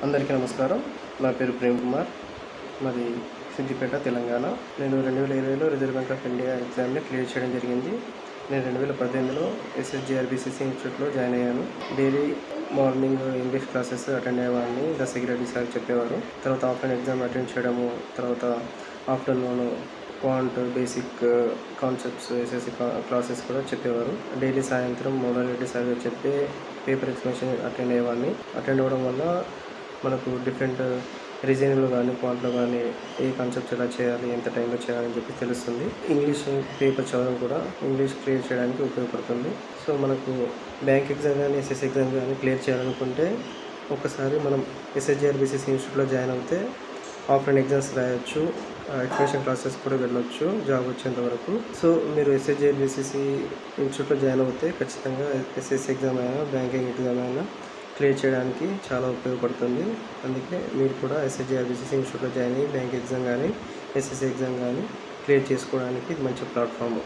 అందరికీ నమస్కారం. నా పేరు ప్రేమ్ కుమార్. మాది సిద్దిపేట, తెలంగాణ. నేను 2020లో రిజర్వ్ బ్యాంక్ ఆఫ్ ఇండియా ఎగ్జామ్ని క్లియర్ చేయడం జరిగింది. నేను 2018లో SSGRBCC ఇన్స్టిట్యూట్లో జాయిన్ అయ్యాను. Daily morning English classes attend అయ్యేవాడిని. దశగిరెడ్డి సార్ చెప్పేవారు. తర్వాత ఆఫ్లైన్ ఎగ్జామ్ అటెండ్ చేయడము, తర్వాత afternoon quant basic concepts SSC classes కూడా చెప్పేవారు. డైలీ సాయంత్రం మౌలారెడ్డి సార్ గారు చెప్పే పేపర్ ఎక్స్ప్లెనేషన్ అటెండ్ అయ్యేవాడిని. అటెండ్ అవ్వడం వల్ల మనకు డిఫరెంట్ రీజనింగ్లో కానీ క్వాంట్లో కానీ ఏ కాన్సెప్ట్స్ ఎలా చేయాలి, ఎంత టైంలో చేయాలని చెప్పి తెలుస్తుంది. ఇంగ్లీష్ పేపర్ చదవడం కూడా ఇంగ్లీష్ క్లియర్ చేయడానికి ఉపయోగపడుతుంది. సో మనకు బ్యాంక్ ఎగ్జామ్ కానీ SSC ఎగ్జామ్ కానీ క్లియర్ చేయాలనుకుంటే ఒకసారి మనం SSGRBCC ఇన్స్టిట్యూట్లో జాయిన్ అవుతే ఆఫ్లైన్ ఎగ్జామ్స్ రాయొచ్చు, ఎక్స్టెన్షన్ క్లాసెస్ కూడా వెళ్ళొచ్చు జాబ్ వచ్చేంత వరకు. సో మీరు SSGRBCC ఇన్స్టిట్యూట్లో జాయిన్ అవుతే ఖచ్చితంగా SSC ఎగ్జామ్ అయినా బ్యాంకింగ్ ఎగ్జామ్ అయినా క్లియర్ చేయడానికి చాలా ఉపయోగపడుతుంది. అందుకే మీరు కూడా SSGRBCC ఇన్స్టిట్యూట్లో జాయిన్ అయ్యి బ్యాంక్ ఎగ్జామ్ కానీ SSC ఎగ్జామ్ కానీ క్లియర్ చేసుకోవడానికి ఇది మంచి ప్లాట్ఫామ్.